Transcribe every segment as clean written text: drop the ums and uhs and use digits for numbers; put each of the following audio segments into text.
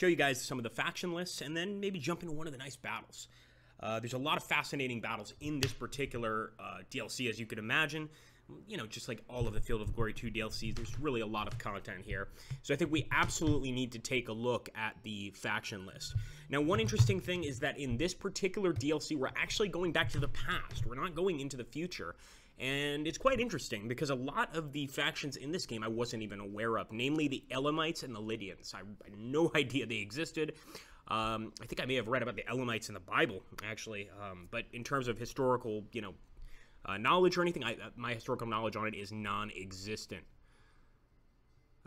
show you guys some of the faction lists, and then maybe jump into one of the nice battles. There's a lot of fascinating battles in this particular DLC, as you could imagine. You know, just like all of the Field of Glory 2 DLCs, there's really a lot of content here. So I think we absolutely need to take a look at the faction list. Now, one interesting thing is that in this particular DLC, we're actually going back to the past. We're not going into the future. And it's quite interesting because a lot of the factions in this game I wasn't even aware of, namely the Elamites and the Lydians. I had no idea they existed. I think I may have read about the Elamites in the Bible, actually. But in terms of historical, you know, knowledge or anything, my historical knowledge on it is non-existent.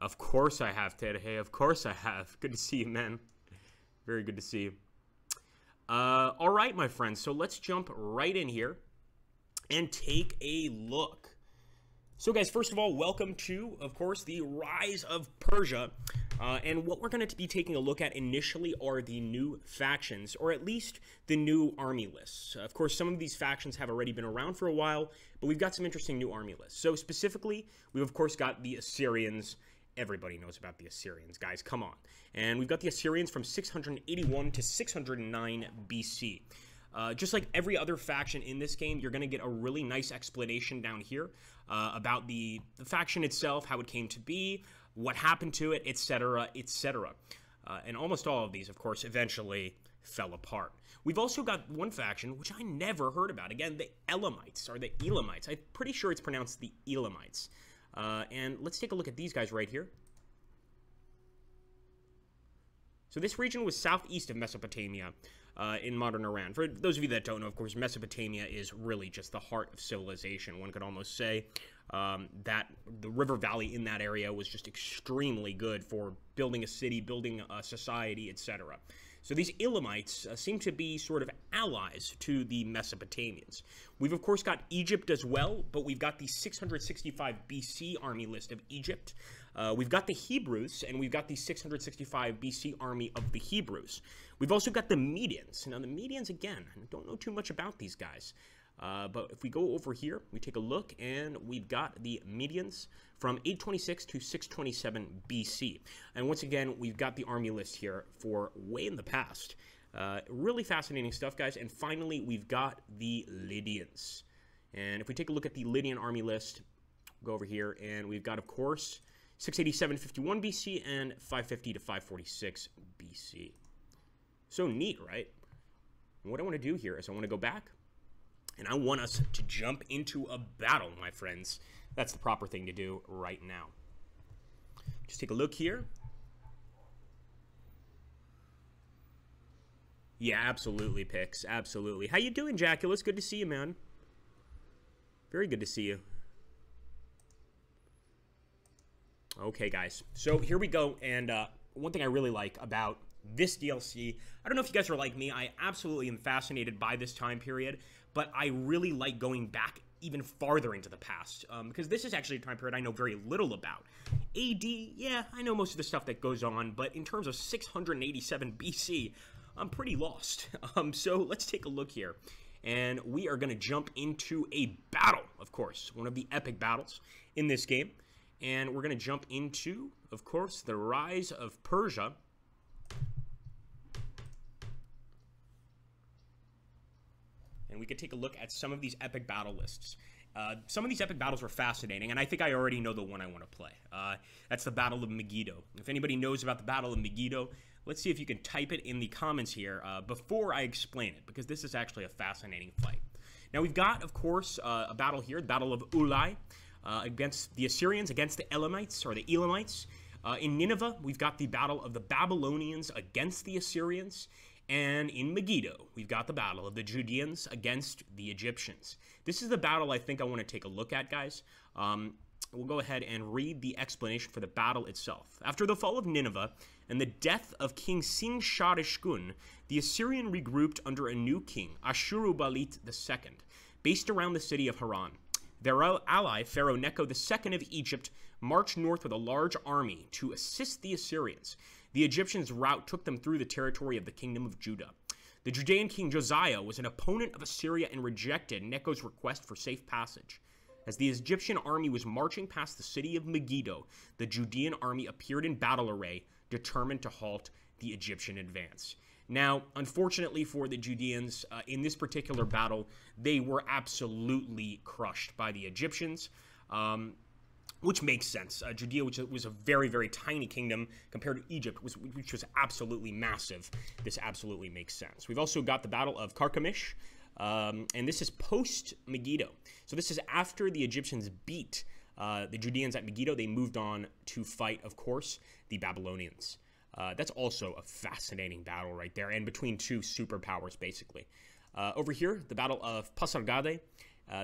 Of course I have, Ted. Hey, of course I have. Good to see you, man. Very good to see you. All right, my friends. So let's jump right in here and take a look. So, guys, first of all, welcome to, of course, the Rise of Persia. And what we're going to be taking a look at initially are the new factions, or at least the new army lists. Of course, some of these factions have already been around for a while, but we've got some interesting new army lists. So, specifically, we've, of course, got the Assyrians. Everybody knows about the Assyrians, guys. Come on. And we've got the Assyrians from 681 to 609 BC. Just like every other faction in this game, you're going to get a really nice explanation down here about the faction itself, how it came to be, what happened to it, etc., etc. And almost all of these, of course, eventually fell apart. We've also got one faction, which I never heard about. Again, the Elamites, or the Elamites. I'm pretty sure it's pronounced the Elamites. And let's take a look at these guys right here. So this region was southeast of Mesopotamia in modern Iran. For those of you that don't know, of course, Mesopotamia is really just the heart of civilization. One could almost say that the river valley in that area was just extremely good for building a city, building a society, etc. So these Elamites seem to be sort of allies to the Mesopotamians. We've, of course, got Egypt as well, but we've got the 665 BC army list of Egypt. We've got the Hebrews, and we've got the 665 BC army of the Hebrews. We've also got the Medians. Now, the Medians, again, I don't know too much about these guys. But if we go over here, we take a look, and we've got the Medians from 826 to 627 BC. And once again, we've got the army list here for way in the past. Really fascinating stuff, guys. And finally, we've got the Lydians. And if we take a look at the Lydian army list, go over here, and we've got, of course, 687 to 51 BC and 550 to 546 BC. So neat, right? And what I want to do here is I want to go back, and I want us to jump into a battle, my friends. That's the proper thing to do right now. Just take a look here. Yeah, absolutely, Pix. Absolutely. How you doing, Jackulus? Good to see you, man. Very good to see you. Okay, guys. So here we go. And one thing I really like about this DLC, I don't know if you guys are like me, I absolutely am fascinated by this time period, but I really like going back even farther into the past, because this is actually a time period I know very little about. AD, yeah, I know most of the stuff that goes on, but in terms of 687 BC, I'm pretty lost. So let's take a look here, and we are going to jump into a battle, of course, one of the epic battles in this game, and we're going to jump into, of course, the Rise of Persia. And we could take a look at some of these epic battle lists. Some of these epic battles were fascinating, and I think I already know the one I want to play. That's the Battle of Megiddo. If anybody knows about the Battle of Megiddo, let's see if you can type it in the comments here before I explain it, because this is actually a fascinating fight. Now, we've got, of course, a battle here, the Battle of Ulai, against the Assyrians, against the Elamites, or the Elamites. In Nineveh, we've got the Battle of the Babylonians against the Assyrians. And in Megiddo, we've got the battle of the Judeans against the Egyptians. This is the battle I think I want to take a look at, guys. We'll go ahead and read the explanation for the battle itself. After the fall of Nineveh and the death of King Sin-Sharishkun, the Assyrian regrouped under a new king, Ashurbanipal II, based around the city of Haran. Their ally, Pharaoh Necho II of Egypt, marched north with a large army to assist the Assyrians. The Egyptians' route took them through the territory of the kingdom of Judah. The Judean king Josiah was an opponent of Assyria and rejected Necho's request for safe passage. As the Egyptian army was marching past the city of Megiddo, the Judean army appeared in battle array, determined to halt the Egyptian advance. Now, unfortunately for the Judeans, in this particular battle, they were absolutely crushed by the Egyptians, which makes sense. Judea, which was a very, very tiny kingdom compared to Egypt, which was absolutely massive. This absolutely makes sense. We've also got the Battle of Carchemish, and this is post-Megiddo. So this is after the Egyptians beat the Judeans at Megiddo. They moved on to fight, of course, the Babylonians. That's also a fascinating battle right there, and between two superpowers, basically. Over here, the Battle of Pasargadae,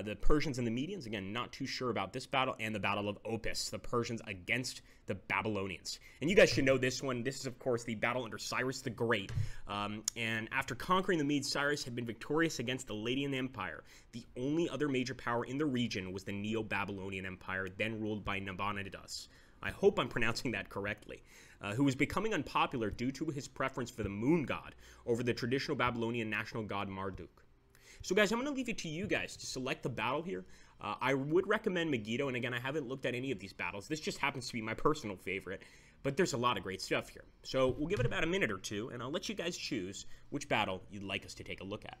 the Persians and the Medians. Again, not too sure about this battle. And the Battle of Opis, the Persians against the Babylonians. And you guys should know this one. This is, of course, the battle under Cyrus the Great. And after conquering the Medes, Cyrus had been victorious against the Latian Empire. The only other major power in the region was the Neo-Babylonian Empire, then ruled by Nabonidus. I hope I'm pronouncing that correctly. Who was becoming unpopular due to his preference for the moon god over the traditional Babylonian national god Marduk. So guys, I'm going to leave it to you guys to select the battle here. I would recommend Megiddo, and again, I haven't looked at any of these battles. This just happens to be my personal favorite, but there's a lot of great stuff here. So we'll give it about a minute or two, and I'll let you guys choose which battle you'd like us to take a look at.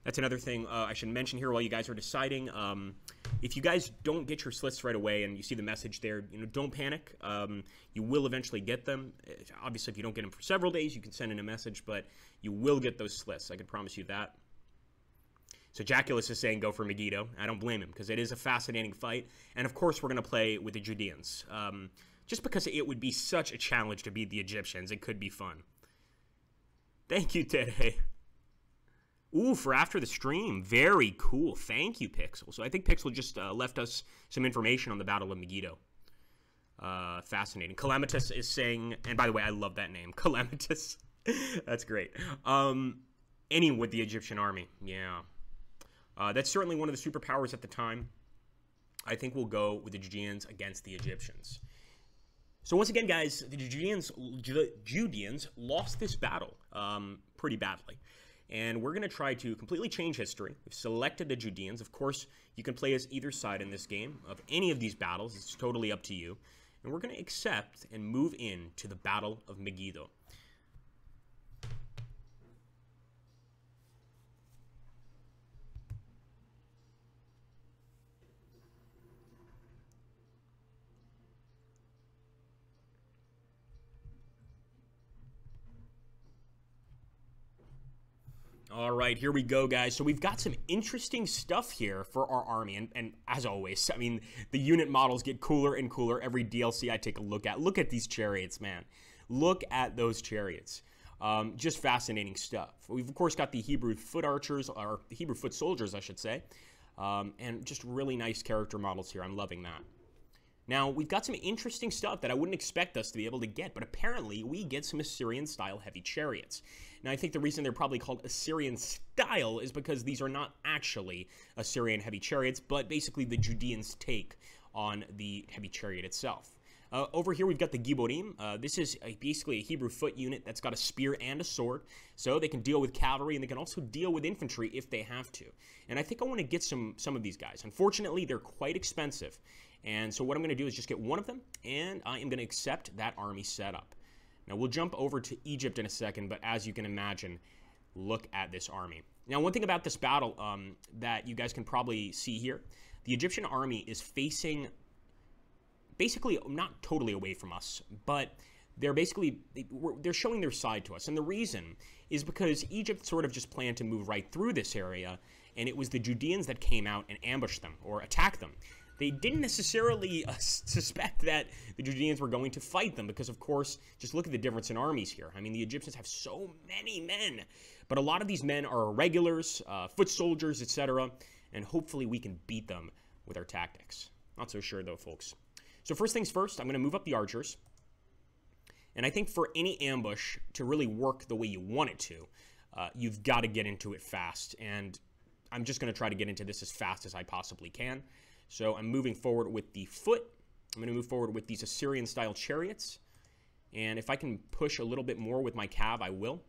That's another thing I should mention here while you guys are deciding. If you guys don't get your slits right away and you see the message there, don't panic. You will eventually get them. Obviously, if you don't get them for several days, you can send in a message, but you will get those slits. I can promise you that. So Jaculus is saying go for Megiddo. I don't blame him because it is a fascinating fight. And of course, we're going to play with the Judeans. Just because it would be such a challenge to beat the Egyptians, it could be fun. Thank you, Tere. Ooh, for after the stream. Very cool. Thank you, Pixel. So I think Pixel just left us some information on the Battle of Megiddo. Fascinating. Calamitous is saying, and by the way, I love that name. Calamitous. That's great. Ending with the Egyptian army. Yeah. That's certainly one of the superpowers at the time. I think we'll go with the Judeans against the Egyptians. So once again, guys, the Judeans lost this battle pretty badly. And we're going to try to completely change history. We've selected the Judeans. Of course, you can play as either side in this game of any of these battles. It's totally up to you. And we're going to accept and move into the Battle of Megiddo. All right, here we go, guys. So we've got some interesting stuff here for our army. And as always, I mean, the unit models get cooler and cooler every DLC I take a look at. Look at these chariots, man. Look at those chariots. Just fascinating stuff. We've, of course, got the Hebrew foot archers, or the Hebrew foot soldiers, I should say. And just really nice character models here. I'm loving that. Now, we've got some interesting stuff that I wouldn't expect us to be able to get, but apparently we get some Assyrian-style heavy chariots. Now, I think the reason they're probably called Assyrian-style is because these are not actually Assyrian heavy chariots, but basically the Judeans' take on the heavy chariot itself. Over here, we've got the Giborim. This is basically a Hebrew foot unit that's got a spear and a sword, so they can deal with cavalry, and they can also deal with infantry if they have to. And I think I want to get some of these guys. Unfortunately, they're quite expensive. And so what I'm going to do is just get one of them, and I am going to accept that army setup. Now, we'll jump over to Egypt in a second, but as you can imagine, look at this army. Now, one thing about this battle that you guys can probably see here, the Egyptian army is facing basically not totally away from us, but they're showing their side to us. And the reason is because Egypt sort of just planned to move right through this area, and it was the Judeans that came out and ambushed them or attacked them. They didn't necessarily suspect that the Judeans were going to fight them because, of course, just look at the difference in armies here. I mean, the Egyptians have so many men, but a lot of these men are regulars, foot soldiers, etc., and hopefully we can beat them with our tactics. Not so sure, though, folks. So first things first, I'm going to move up the archers. And I think for any ambush to really work the way you want it to, you've got to get into it fast. And I'm just going to try to get into this as fast as I possibly can. So I'm moving forward with the foot. I'm going to move forward with these Assyrian-style chariots. And if I can push a little bit more with my cav, I will.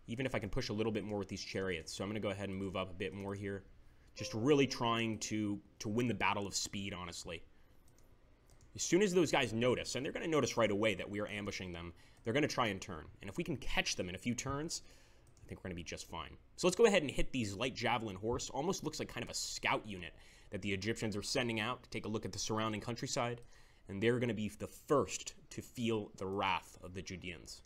Even if I can push a little bit more with these chariots. So I'm going to go ahead and move up a bit more here. Just really trying to win the battle of speed, honestly. As soon as those guys notice, and they're going to notice right away that we are ambushing them, they're going to try and turn. And if we can catch them in a few turns, I think we're going to be just fine. So let's go ahead and hit these light javelin horse. Almost looks like kind of a scout unit that the Egyptians are sending out to take a look at the surrounding countryside. And they're going to be the first to feel the wrath of the Judeans.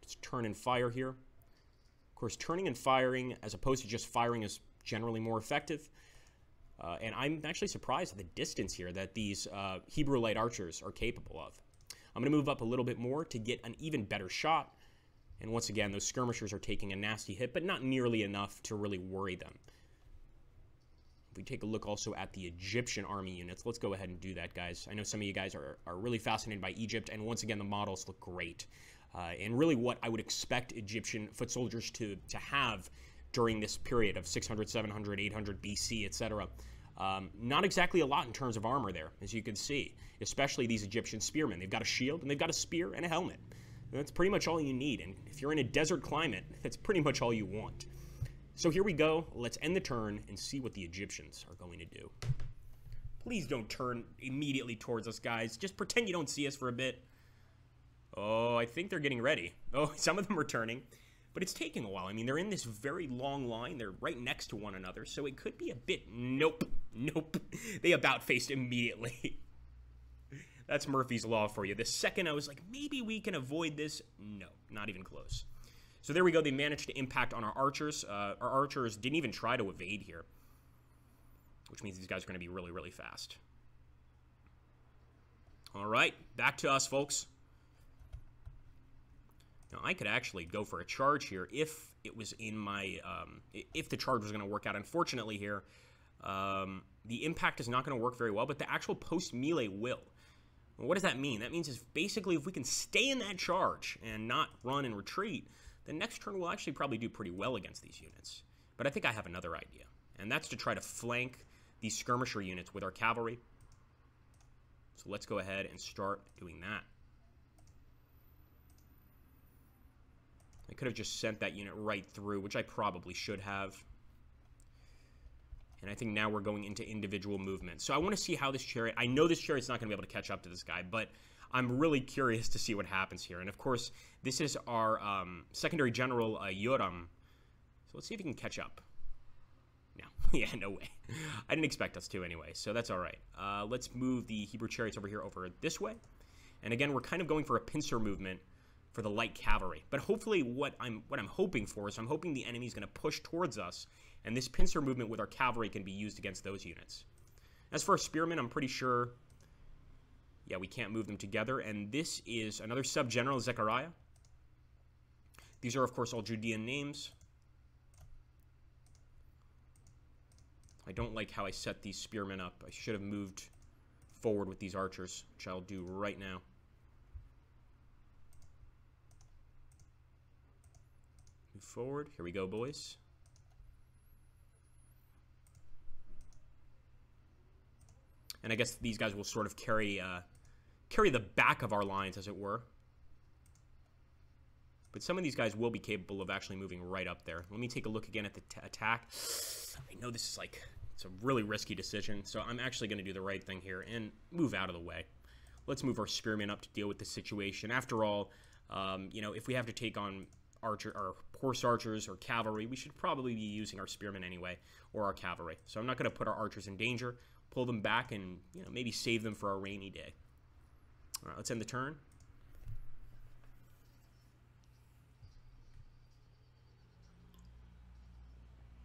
Let's turn and fire here. Of course, turning and firing, as opposed to just firing, is generally more effective. And I'm actually surprised at the distance here that these Hebrew light archers are capable of. I'm going to move up a little bit more to get an even better shot. And once again, those skirmishers are taking a nasty hit, but not nearly enough to really worry them. If we take a look also at the Egyptian army units, let's go ahead and do that, guys. I know some of you guys are really fascinated by Egypt, and once again, the models look great. And really what I would expect Egyptian foot soldiers to have during this period of 600, 700, 800 BC, etc. Not exactly a lot in terms of armor there, as you can see, especially these Egyptian spearmen. They've got a shield, and they've got a spear and a helmet. And that's pretty much all you need, and if you're in a desert climate, that's pretty much all you want. So here we go. Let's end the turn and see what the Egyptians are going to do. Please don't turn immediately towards us, guys. Just pretend you don't see us for a bit. Oh, I think they're getting ready. Oh, some of them are turning. But it's taking a while. I mean, they're in this very long line. They're right next to one another, so it could be a bit... Nope. Nope. They about-faced immediately. That's Murphy's Law for you. The second I was like, maybe we can avoid this. No, not even close. So there we go. They managed to impact on our archers. Our archers didn't even try to evade here, which means these guys are going to be really, really fast. All right, back to us, folks. Now, I could actually go for a charge here if it was in my... if the charge was going to work out. Unfortunately here, the impact is not going to work very well, but the actual post-melee will. Well, what does that mean? That means is basically if we can stay in that charge and not run and retreat, the next turn will actually probably do pretty well against these units. But I think I have another idea, and that's to try to flank these skirmisher units with our cavalry. So let's go ahead and start doing that. I could have just sent that unit right through, which I probably should have. And I think now we're going into individual movement. So I want to see how this chariot... I know this chariot's not going to be able to catch up to this guy, but I'm really curious to see what happens here. And of course, this is our secondary general, Yoram. So let's see if he can catch up. No. Yeah, no way. I didn't expect us to anyway, so that's all right. Let's move the Hebrew chariots over here over this way. And again, we're kind of going for a pincer movement for the light cavalry. But hopefully what I'm hoping for is I'm hoping the enemy is going to push towards us, and this pincer movement with our cavalry can be used against those units. As for our spearmen, I'm pretty sure... Yeah, we can't move them together. And this is another sub-general, Zechariah. These are, of course, all Judean names. I don't like how I set these spearmen up. I should have moved forward with these archers, which I'll do right now. Move forward. Here we go, boys. And I guess these guys will sort of carry the back of our lines, as it were. But some of these guys will be capable of actually moving right up there. Let me take a look again at the attack. I know this is like, it's a really risky decision, so I'm actually going to do the right thing here and move out of the way. Let's move our spearmen up to deal with the situation. After all, you know, if we have to take on horse archers or cavalry, we should probably be using our spearmen anyway, or our cavalry. So I'm not going to put our archers in danger. Pull them back and, you know, maybe save them for a rainy day. All right, let's end the turn.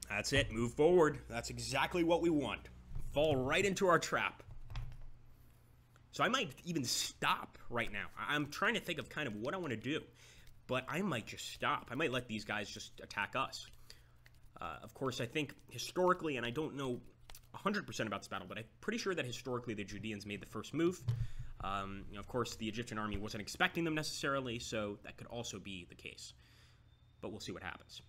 That's it. Move forward. That's exactly what we want. Fall right into our trap. So I might even stop right now. I'm trying to think of kind of what I want to do, but I might just stop. I might let these guys just attack us. Of course, I think historically, and I don't know 100% about this battle, but I'm pretty sure that historically the Judeans made the first move. You know, of course, the Egyptian army wasn't expecting them necessarily, so that could also be the case. But we'll see what happens.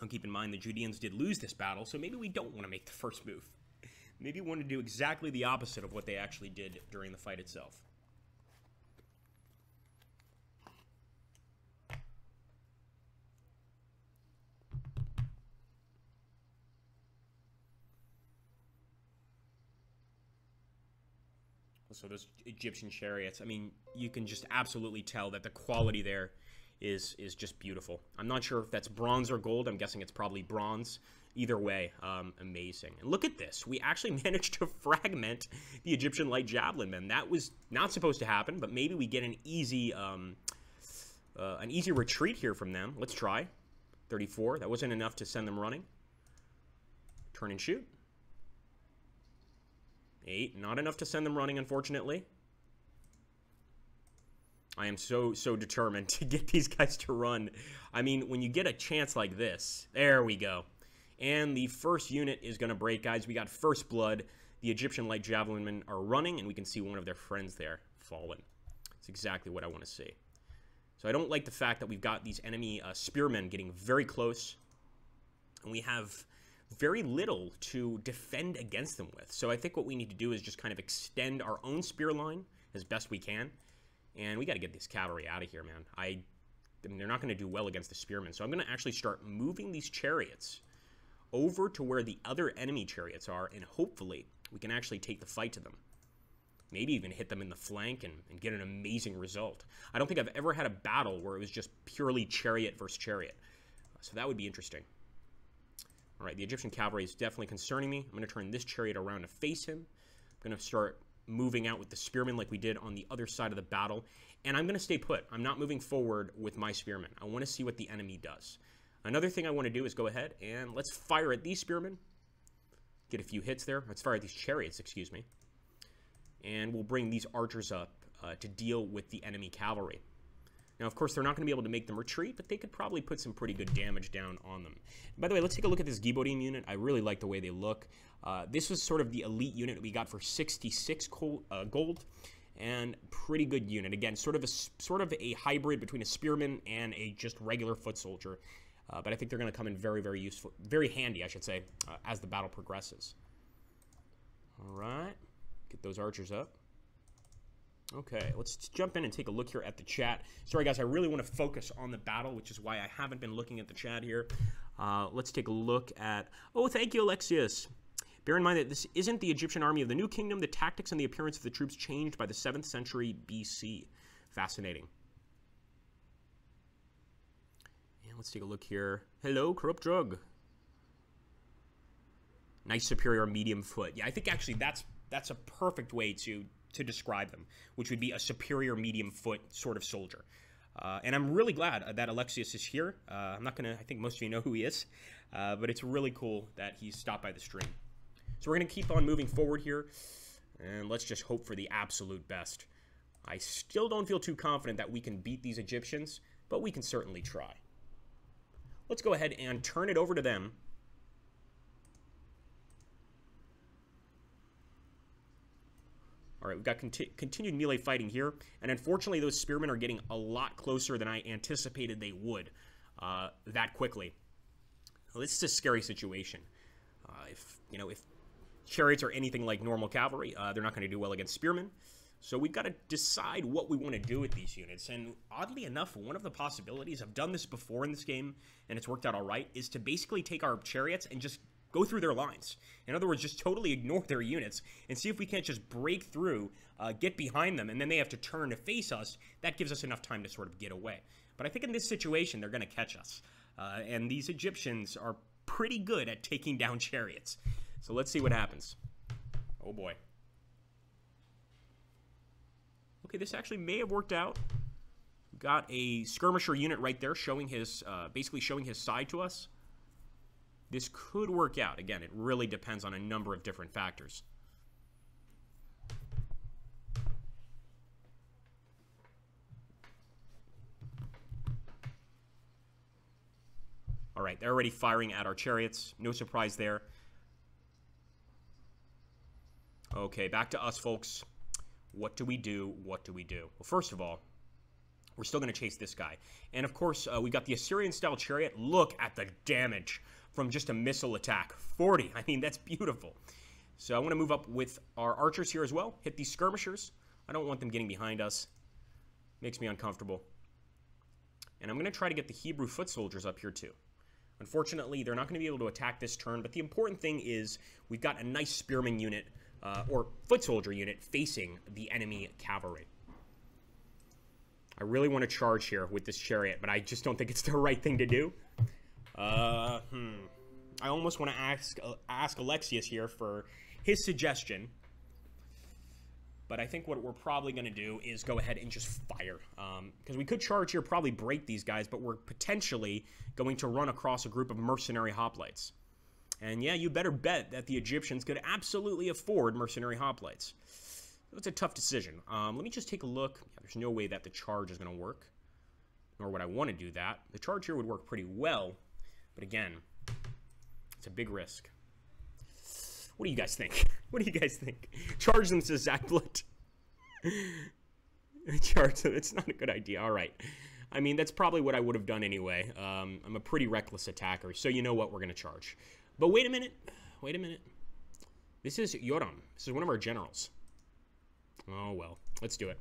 And keep in mind the Judeans did lose this battle, so maybe we don't want to make the first move. Maybe we want to do exactly the opposite of what they actually did during the fight itself. So those Egyptian chariots, I mean, you can just absolutely tell that the quality there is just beautiful. I'm not sure if that's bronze or gold. I'm guessing it's probably bronze. Either way, amazing. And look at this. We actually managed to fragment the Egyptian light javelin men. That was not supposed to happen, but maybe we get an easy retreat here from them. Let's try. 34. That wasn't enough to send them running. Turn and shoot. 8. Not enough to send them running, unfortunately. I am so determined to get these guys to run. I mean, when you get a chance like this, there we go. And the first unit is going to break, guys. We got first blood. The Egyptian light javelin men are running, and we can see one of their friends there fallen. That's exactly what I want to see. So I don't like the fact that we've got these enemy spearmen getting very close, and we have very little to defend against them with. So I think what we need to do is just kind of extend our own spear line as best we can, and we got to get this cavalry out of here, man. I mean, they're not going to do well against the spearmen, so I'm going to actually start moving these chariots over to where the other enemy chariots are, and hopefully we can actually take the fight to them. Maybe even hit them in the flank and get an amazing result. I don't think I've ever had a battle where it was just purely chariot versus chariot. So that would be interesting. All right, the Egyptian cavalry is definitely concerning me. I'm going to turn this chariot around to face him. I'm going to start moving out with the spearmen like we did on the other side of the battle. And I'm going to stay put. I'm not moving forward with my spearmen. I want to see what the enemy does. Another thing I want to do is go ahead and let's fire at these spearmen. Get a few hits there. Let's fire at these chariots, excuse me. And we'll bring these archers up to deal with the enemy cavalry. Now, of course, they're not going to be able to make them retreat, but they could probably put some pretty good damage down on them. By the way, let's take a look at this Gibodim unit. I really like the way they look. This was sort of the elite unit we got for 66 gold. And pretty good unit. Again, sort of a hybrid between a spearman and a just regular foot soldier. But I think they're going to come in very, very useful, very handy, I should say, as the battle progresses. All right. Get those archers up. Okay, let's jump in and take a look here at the chat. Sorry, guys, I really want to focus on the battle, which is why I haven't been looking at the chat here. Let's take a look at... Oh, thank you, Alexius. Bear in mind that this isn't the Egyptian army of the New Kingdom. The tactics and the appearance of the troops changed by the 7th century BC. Fascinating. And let's take a look here. Hello, Corrupt Drug. Nice superior medium foot. Yeah, I think actually that's a perfect way to describe them, which would be a superior medium foot sort of soldier. And I'm really glad that Alexius is here. I'm not going to, I think most of you know who he is, but it's really cool that he's stopped by the stream. So we're going to keep on moving forward here, and let's just hope for the absolute best. I still don't feel too confident that we can beat these Egyptians, but we can certainly try. Let's go ahead and turn it over to them. All right, we've got continued melee fighting here, and unfortunately those spearmen are getting a lot closer than I anticipated they would that quickly. Well, this is a scary situation. If chariots are anything like normal cavalry, they're not going to do well against spearmen. So we've got to decide what we want to do with these units. And oddly enough, one of the possibilities, I've done this before in this game, and it's worked out all right, is to basically take our chariots and just go through their lines. In other words, just totally ignore their units and see if we can't just break through, get behind them, and then they have to turn to face us. That gives us enough time to sort of get away. But I think in this situation, they're going to catch us. And these Egyptians are pretty good at taking down chariots. So let's see what happens. Oh boy. Okay, this actually may have worked out. Got a skirmisher unit right there showing his, basically showing his side to us. This could work out. Again, it really depends on a number of different factors. All right, they're already firing at our chariots. No surprise there. Okay, back to us, folks. What do we do? What do we do? Well, first of all, we're still going to chase this guy. And, of course, we've got the Assyrian-style chariot. Look at the damage from just a missile attack. 40. I mean, that's beautiful. So I want to move up with our archers here as well. Hit these skirmishers. I don't want them getting behind us. Makes me uncomfortable. And I'm going to try to get the Hebrew foot soldiers up here too. Unfortunately, they're not going to be able to attack this turn, but the important thing is we've got a nice spearman unit or foot soldier unit facing the enemy cavalry. I really want to charge here with this chariot, but I just don't think it's the right thing to do. I almost want to ask Alexius here for his suggestion. But I think what we're probably going to do is go ahead and just fire. Because we could charge here, probably break these guys, but we're potentially going to run across a group of mercenary hoplites. And yeah, you better bet that the Egyptians could absolutely afford mercenary hoplites. It's a tough decision. Let me just take a look. Yeah, there's no way that the charge is going to work. Nor would I want to do that. The charge here would work pretty well. But again, it's a big risk. What do you guys think? What do you guys think? Charge them, says Zach Blood. Charge them. It's not a good idea. All right. I mean, that's probably what I would have done anyway. I'm a pretty reckless attacker, so you know what? We're going to charge. But wait a minute. Wait a minute. This is Yoram. This is one of our generals. Oh, well. Let's do it.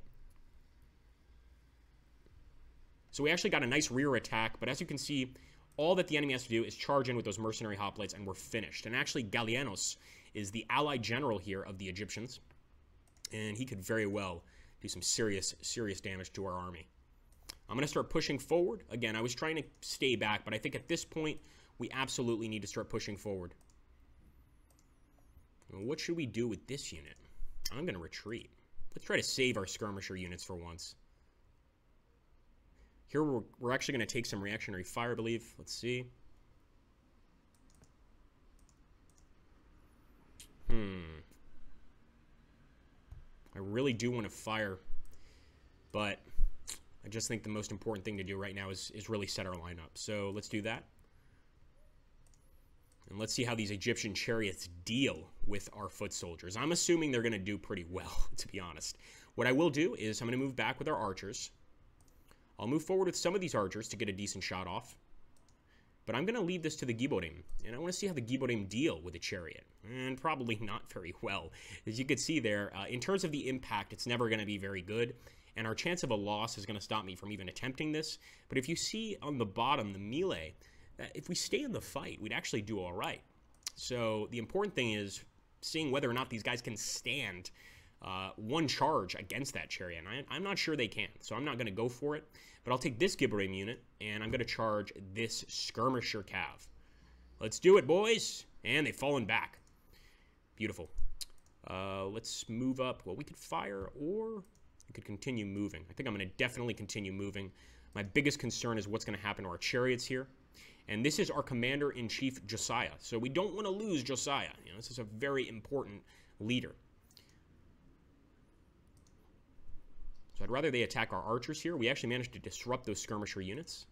So we actually got a nice rear attack, but as you can see, all that the enemy has to do is charge in with those mercenary hoplites, and we're finished. And actually, Gallienus is the allied general here of the Egyptians, and he could very well do some serious damage to our army. I'm going to start pushing forward. Again, I was trying to stay back, but I think at this point, we absolutely need to start pushing forward. Well, what should we do with this unit? I'm going to retreat. Let's try to save our skirmisher units for once. Here, we're actually going to take some reactionary fire, I believe. Let's see. I really do want to fire, but I just think the most important thing to do right now is really set our lineup. So let's do that. And let's see how these Egyptian chariots deal with our foot soldiers. I'm assuming they're going to do pretty well, to be honest. What I will do is I'm going to move back with our archers. I'll move forward with some of these archers to get a decent shot off. But I'm going to leave this to the Giborim, and I want to see how the Giborim deal with the chariot. And probably not very well. As you can see there, in terms of the impact, it's never going to be very good. And our chance of a loss is going to stop me from even attempting this. But if you see on the bottom, the melee, if we stay in the fight, we'd actually do all right. So the important thing is seeing whether or not these guys can stand one charge against that chariot. And I'm not sure they can, so I'm not going to go for it. But I'll take this Giborim unit, and I'm going to charge this skirmisher cav. Let's do it, boys! And they've fallen back. Beautiful. Let's move up. Well, we could fire, or we could continue moving. I think I'm going to definitely continue moving. My biggest concern is what's going to happen to our chariots here. And this is our commander-in-chief, Josiah. So we don't want to lose Josiah. You know, this is a very important leader. So I'd rather they attack our archers here. We actually managed to disrupt those skirmisher units.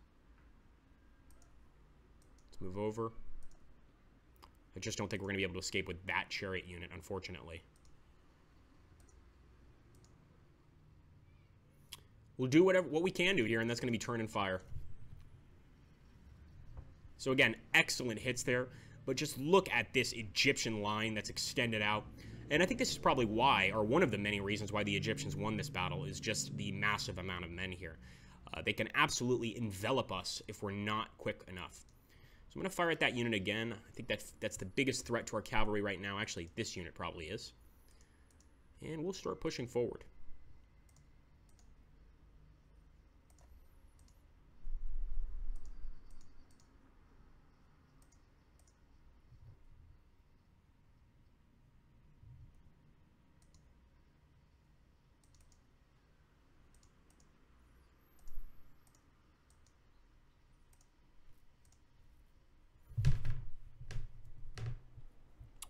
Let's move over. I just don't think we're going to be able to escape with that chariot unit, unfortunately. We'll do what we can do here, and that's going to be turn and fire. So again, excellent hits there. But just look at this Egyptian line that's extended out. And I think this is probably why, or one of the many reasons why the Egyptians won this battle, is just the massive amount of men here. They can absolutely envelop us if we're not quick enough. So I'm going to fire at that unit again. I think that's the biggest threat to our cavalry right now. Actually, this unit probably is. And we'll start pushing forward.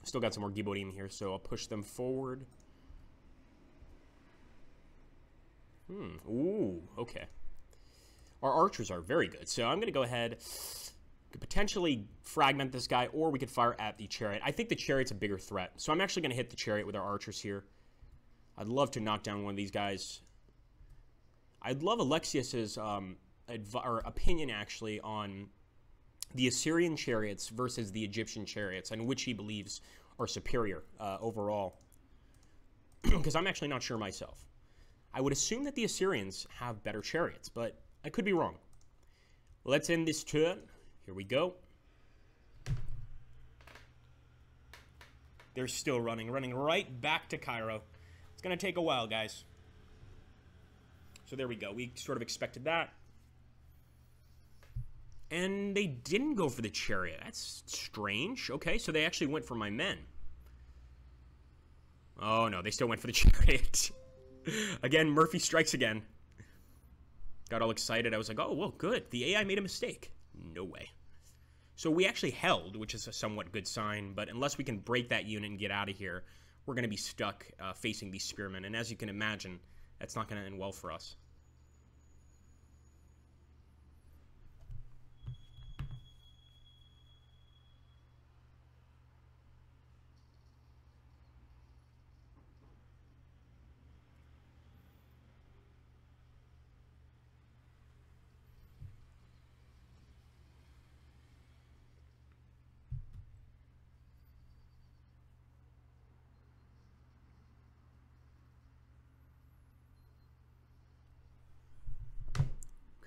Still got some more Giborim here, so I'll push them forward. Ooh, okay. Our archers are very good, so I'm going to go ahead. Could potentially fragment this guy, or we could fire at the chariot. I think the chariot's a bigger threat, so I'm actually going to hit the chariot with our archers here. I'd love to knock down one of these guys. I'd love Alexius's opinion, actually, on the Assyrian chariots versus the Egyptian chariots, and which he believes are superior overall. Because I'm actually not sure myself. I would assume that the Assyrians have better chariots, but I could be wrong. Let's end this turn. Here we go. They're still running right back to Cairo. It's going to take a while, guys. So there we go. We sort of expected that. And they didn't go for the chariot. That's strange. Okay, so they actually went for my men. Oh, no, they still went for the chariot. Again, Murphy strikes again. Got all excited. I was like, oh, well, good. The AI made a mistake. No way. So we actually held, which is a somewhat good sign, but unless we can break that unit and get out of here, we're going to be stuck facing these spearmen. And as you can imagine, that's not going to end well for us.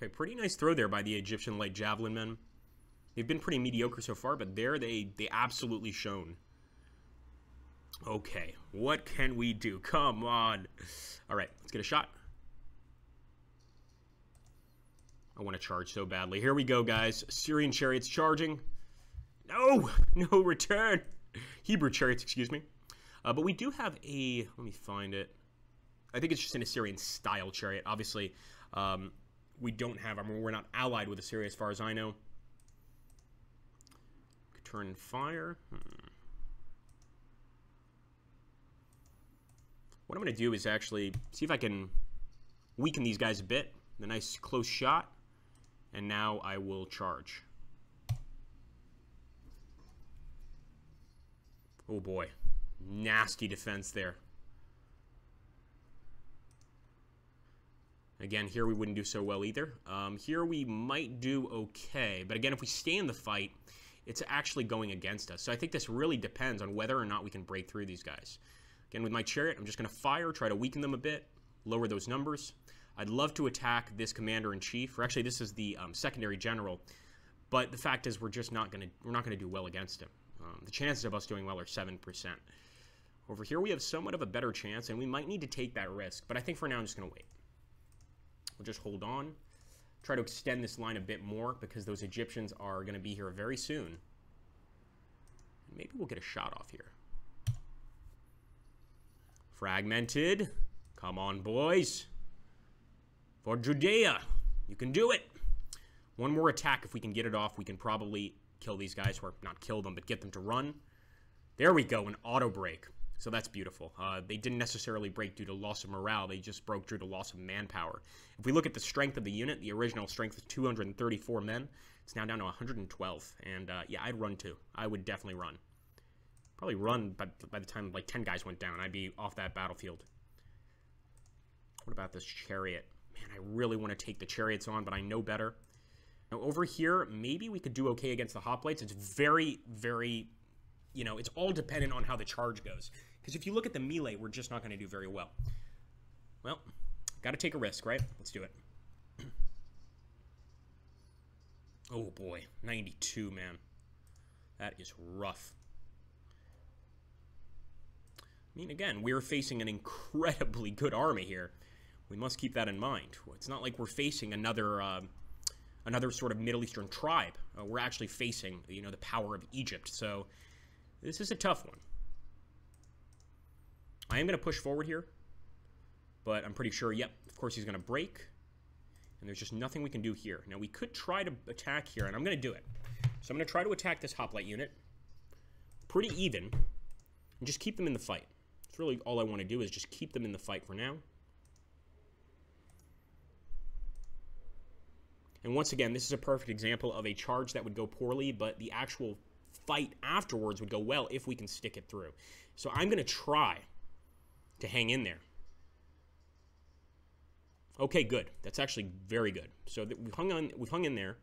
Okay, pretty nice throw there by the Egyptian light javelin men. They've been pretty mediocre so far, but there they absolutely shone. Okay, what can we do? Come on. All right, let's get a shot. I want to charge so badly. Here we go, guys. Syrian chariots charging. No, no return. Hebrew chariots, excuse me. But we do have a, let me find it. I think it's just an Assyrian style chariot. Obviously, we don't have, I mean, we're not allied with Assyria as far as I know. Turn and fire. What I'm going to do is actually see if I can weaken these guys a bit. The nice close shot. And now I will charge. Oh boy. Nasty defense there. Again, here we wouldn't do so well either. Here we might do okay. But again, if we stay in the fight, it's actually going against us. So I think this really depends on whether or not we can break through these guys. Again, with my chariot, I'm just going to fire, try to weaken them a bit, lower those numbers. I'd love to attack this commander-in-chief, or actually this is the secondary general. But the fact is we're just not going to do well against him. The chances of us doing well are 7%. Over here we have somewhat of a better chance, and we might need to take that risk. But I think for now I'm just going to wait. We'll just hold on. Try to extend this line a bit more because those Egyptians are going to be here very soon. Maybe we'll get a shot off here. Fragmented. Come on, boys. For Judea. You can do it. One more attack. If we can get it off, we can probably kill these guys. Or not kill them, but get them to run. There we go. An auto break. So that's beautiful. They didn't necessarily break due to loss of morale. They just broke due to loss of manpower. If we look at the strength of the unit, the original strength was 234 men. It's now down to 112. And yeah, I'd run too. I would definitely run. Probably run by the time like 10 guys went down. I'd be off that battlefield. What about this chariot? Man, I really want to take the chariots on, but I know better. Now over here, maybe we could do okay against the hoplites. It's very, very, you know, it's all dependent on how the charge goes. Because if you look at the melee, we're just not going to do very well. Well, got to take a risk, right? Let's do it. Oh boy, 92, man. That is rough. I mean, again, we're facing an incredibly good army here. We must keep that in mind. It's not like we're facing another sort of Middle Eastern tribe. We're actually facing, you know, the power of Egypt. So this is a tough one. I am going to push forward here, but I'm pretty sure, yep, of course he's going to break. And there's just nothing we can do here. Now, we could try to attack here, and I'm going to do it. So I'm going to try to attack this hoplite unit. Pretty even. And just keep them in the fight. That's really all I want to do is just keep them in the fight for now. And once again, this is a perfect example of a charge that would go poorly, but the actual fight afterwards would go well if we can stick it through. So I'm going to try to hang in there. Okay, good. That's actually very good. So we've hung in there.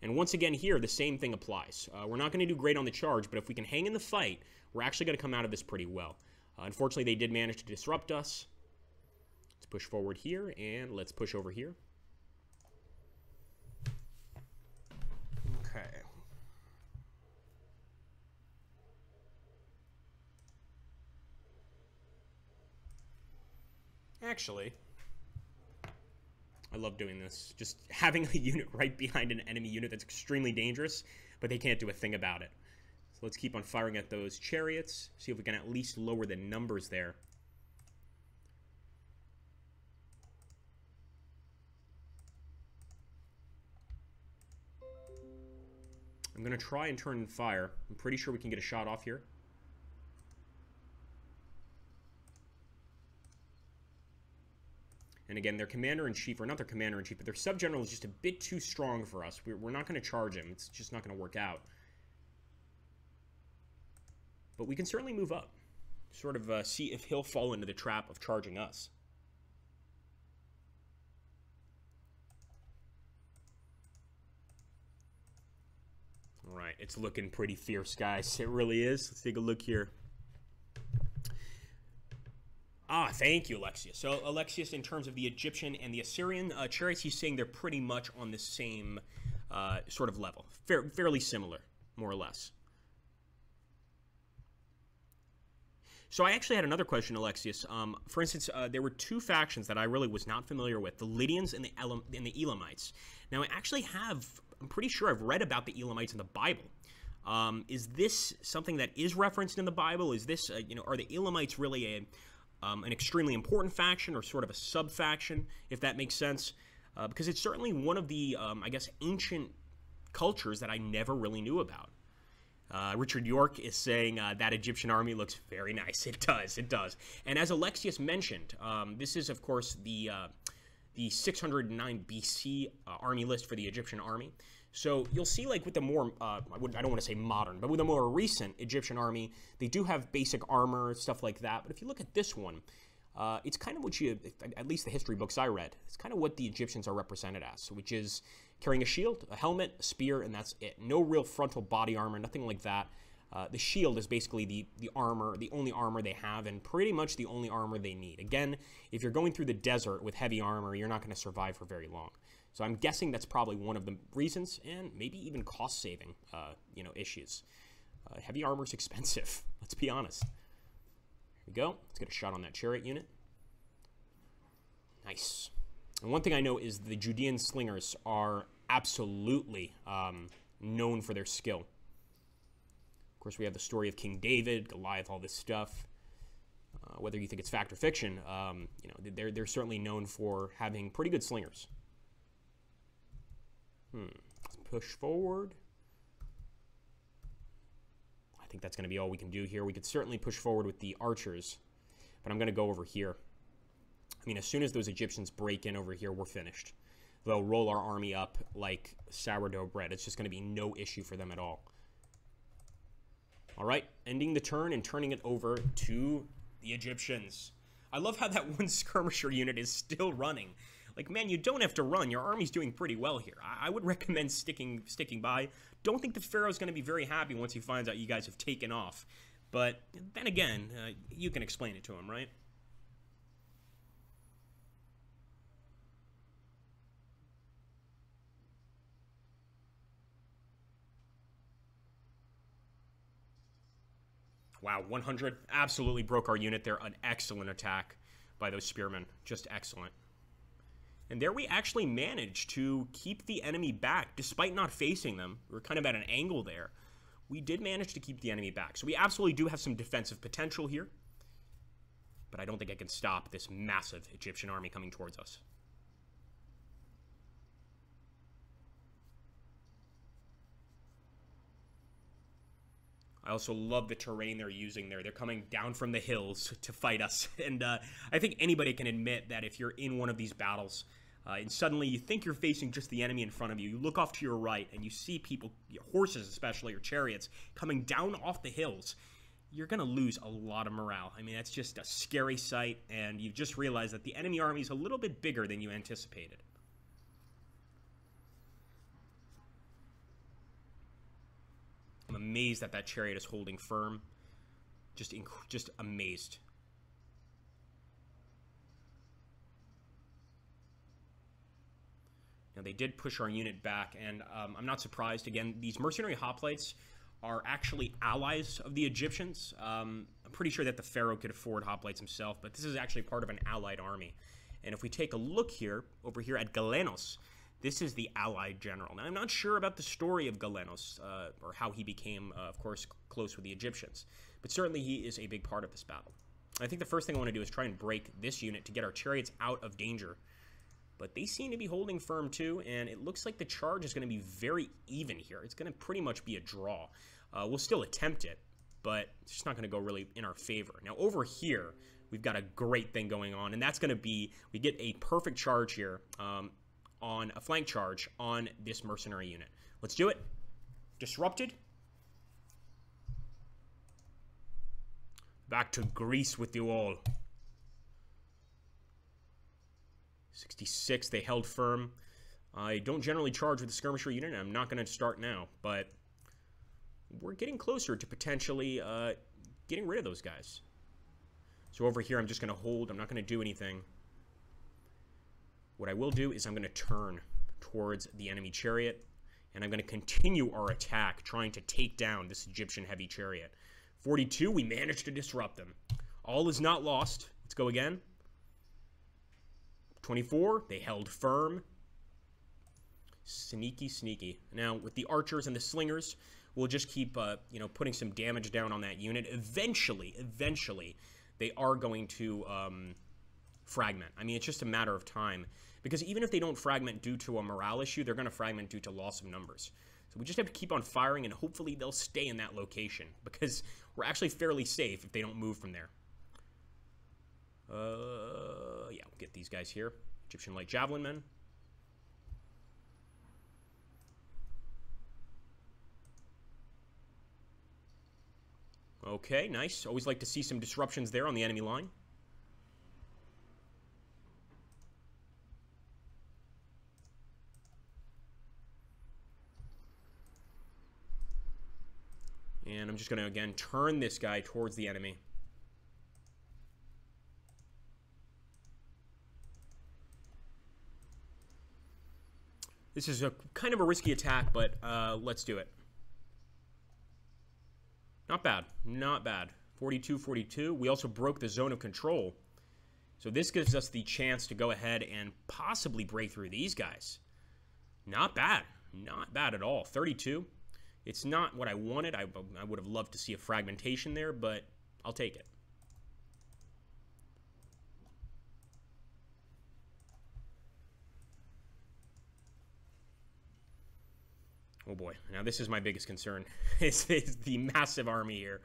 And once again here, the same thing applies. We're not going to do great on the charge, but if we can hang in the fight, we're actually going to come out of this pretty well. Unfortunately, they did manage to disrupt us. Let's push forward here, and let's push over here. Okay. Actually, I love doing this. Just having a unit right behind an enemy unit that's extremely dangerous, but they can't do a thing about it. So let's keep on firing at those chariots. See if we can at least lower the numbers there. I'm going to try and turn and fire. I'm pretty sure we can get a shot off here. And again, their commander-in-chief, or not their commander-in-chief, but their sub-general is just a bit too strong for us. We're not going to charge him. It's just not going to work out. But we can certainly move up. Sort of see if he'll fall into the trap of charging us. All right, it's looking pretty fierce, guys. It really is. Let's take a look here. Ah, thank you, Alexius. So, Alexius, in terms of the Egyptian and the Assyrian chariots, he's saying they're pretty much on the same sort of level. Fairly similar, more or less. So I actually had another question, Alexius. For instance, there were two factions that I really was not familiar with, the Lydians and the Elamites. Now, I actually have, I'm pretty sure I've read about the Elamites in the Bible. Is this something that is referenced in the Bible? Is this, are the Elamites really an extremely important faction or sort of a sub-faction, if that makes sense? Because it's certainly one of the, I guess, ancient cultures that I never really knew about. Richard York is saying that Egyptian army looks very nice. It does, it does. And as Alexius mentioned, this is, of course, the 609 BC army list for the Egyptian army. So you'll see, like, with the more, I don't want to say modern, but with the more recent Egyptian army, they do have basic armor, stuff like that. But if you look at this one, it's kind of what you, at least the history books I read, it's kind of what the Egyptians are represented as, which is carrying a shield, a helmet, a spear, and that's it. No real frontal body armor, nothing like that. The shield is basically the armor, the only armor they have, and pretty much the only armor they need. Again, if you're going through the desert with heavy armor, you're not going to survive for very long. So I'm guessing that's probably one of the reasons, and maybe even cost-saving, issues. Heavy armor's expensive, let's be honest. Here we go. Let's get a shot on that chariot unit. Nice. And one thing I know is the Judean slingers are absolutely known for their skill. Of course, we have the story of King David, Goliath, all this stuff. Whether you think it's fact or fiction, they're certainly known for having pretty good slingers. Let's push forward. I think that's going to be all we can do here. We could certainly push forward with the archers, but I'm going to go over here. I mean, as soon as those Egyptians break in over here, we're finished. They'll roll our army up like sourdough bread. It's just going to be no issue for them at all. All right, ending the turn and turning it over to the Egyptians. I love how that one skirmisher unit is still running. Like, man, you don't have to run. Your army's doing pretty well here. I would recommend sticking by. Don't think the Pharaoh's going to be very happy once he finds out you guys have taken off. But then again, you can explain it to him, right? Wow, 100 absolutely broke our unit there. An excellent attack by those spearmen. Just excellent. And there we actually managed to keep the enemy back, despite not facing them. We were kind of at an angle there. We did manage to keep the enemy back. So we absolutely do have some defensive potential here. But I don't think I can stop this massive Egyptian army coming towards us. I also love the terrain they're using there. They're coming down from the hills to fight us. And I think anybody can admit that if you're in one of these battles, and suddenly you think you're facing just the enemy in front of you, you look off to your right, and you see people, horses especially, or chariots, coming down off the hills, you're going to lose a lot of morale. I mean, that's just a scary sight, and you just realize that the enemy army is a little bit bigger than you anticipated. I'm amazed that chariot is holding firm. Just amazed. Now, they did push our unit back, and I'm not surprised. Again, these mercenary hoplites are actually allies of the Egyptians. I'm pretty sure that the pharaoh could afford hoplites himself, but this is actually part of an allied army. And if we take a look here, over here at Galenos, this is the allied general. Now, I'm not sure about the story of Galenos, or how he became, of course, close with the Egyptians, but certainly he is a big part of this battle. I think the first thing I want to do is try and break this unit to get our chariots out of danger. But they seem to be holding firm too, and it looks like the charge is going to be very even here. It's going to pretty much be a draw. We'll still attempt it, but it's just not going to go really in our favor. Now, over here, we've got a great thing going on, and that's going to be, we get a perfect charge here on a flank charge on this mercenary unit. Let's do it. Disrupted. Back to Greece with you all. 66, they held firm. I don't generally charge with the skirmisher unit, and I'm not going to start now, but we're getting closer to potentially getting rid of those guys. So over here, I'm just going to hold. I'm not going to do anything. What I will do is I'm going to turn towards the enemy chariot, and I'm going to continue our attack, trying to take down this Egyptian heavy chariot. 42, we managed to disrupt them. All is not lost. Let's go again. 24, they held firm. Sneaky, sneaky. Now, with the archers and the slingers, we'll just keep, putting some damage down on that unit. Eventually, they are going to fragment. I mean, it's just a matter of time. Because even if they don't fragment due to a morale issue, they're going to fragment due to loss of numbers. So we just have to keep on firing, and hopefully they'll stay in that location. Because we're actually fairly safe if they don't move from there. Yeah, we'll get these guys here. Egyptian light javelin men. Okay, nice. Always like to see some disruptions there on the enemy line. And I'm just going to, again, turn this guy towards the enemy. This is a kind of a risky attack, but let's do it. Not bad. Not bad. 42-42. We also broke the zone of control. So this gives us the chance to go ahead and possibly break through these guys. Not bad. Not bad at all. 32. It's not what I wanted. I would have loved to see a fragmentation there, but I'll take it. Oh boy, now this is my biggest concern. It's the massive army here.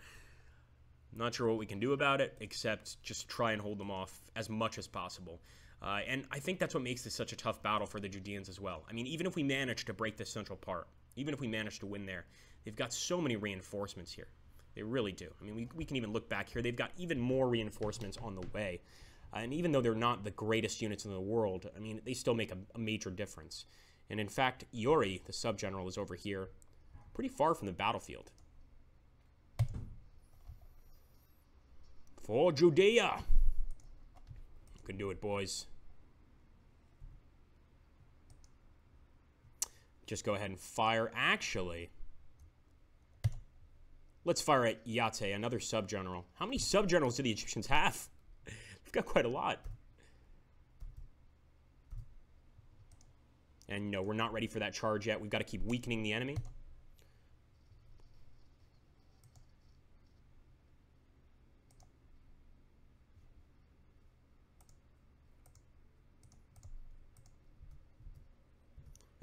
Not sure what we can do about it, except just try and hold them off as much as possible. And I think that's what makes this such a tough battle for the Judeans as well. I mean, even if we manage to break this central part, even if we manage to win there, they've got so many reinforcements here. They really do. I mean, we can even look back here. They've got even more reinforcements on the way. And even though they're not the greatest units in the world, I mean, they still make a major difference. And in fact, Iori, the sub-general, is over here, pretty far from the battlefield. For Judea! You can do it, boys. Just go ahead and fire. Actually, let's fire at Yate, another sub-general. How many sub-generals do the Egyptians have? They've got quite a lot. And no, we're not ready for that charge yet. We've got to keep weakening the enemy.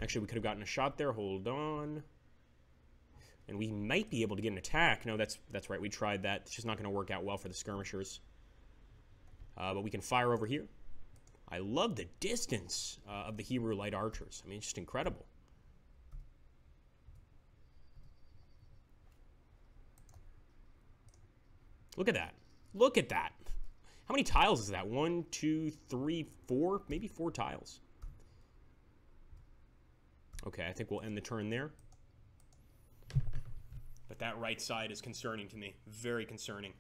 Actually, we could have gotten a shot there. Hold on. And we might be able to get an attack. No, that's right. We tried that. It's just not going to work out well for the skirmishers. But we can fire over here. I love the distance of the Hebrew light archers. I mean, it's just incredible. Look at that. Look at that. How many tiles is that? 1, 2, 3, 4? Maybe 4 tiles. Okay, I think we'll end the turn there. But that right side is concerning to me. Very concerning.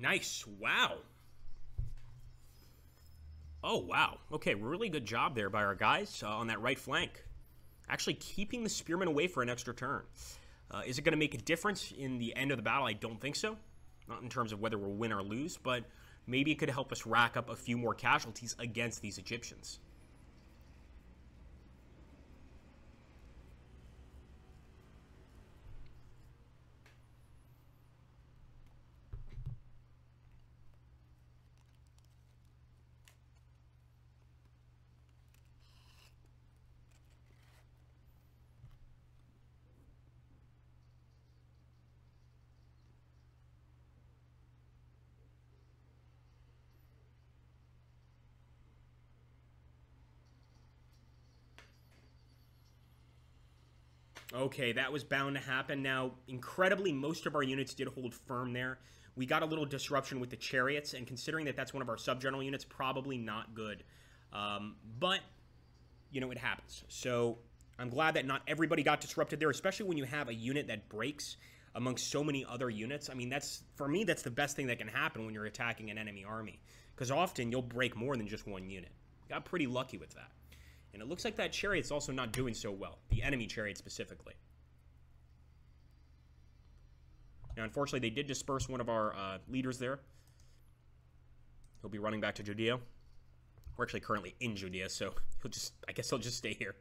Nice. Wow. Oh, wow. Okay, really good job there by our guys on that right flank. Actually keeping the spearmen away for an extra turn. Is it going to make a difference in the end of the battle? I don't think so. Not in terms of whether we'll win or lose, but maybe it could help us rack up a few more casualties against these Egyptians. Okay, that was bound to happen. Now, incredibly, most of our units did hold firm there. We got a little disruption with the chariots, and considering that that's one of our sub-general units, probably not good. But, you know, it happens. So, I'm glad that not everybody got disrupted there, especially when you have a unit that breaks amongst so many other units. I mean, for me, that's the best thing that can happen when you're attacking an enemy army. Because often, you'll break more than just one unit. Got pretty lucky with that. And it looks like that chariot's also not doing so well. The enemy chariot specifically. Now, unfortunately, they did disperse one of our leaders there. He'll be running back to Judea. We're actually currently in Judea, so I guess he'll just stay here.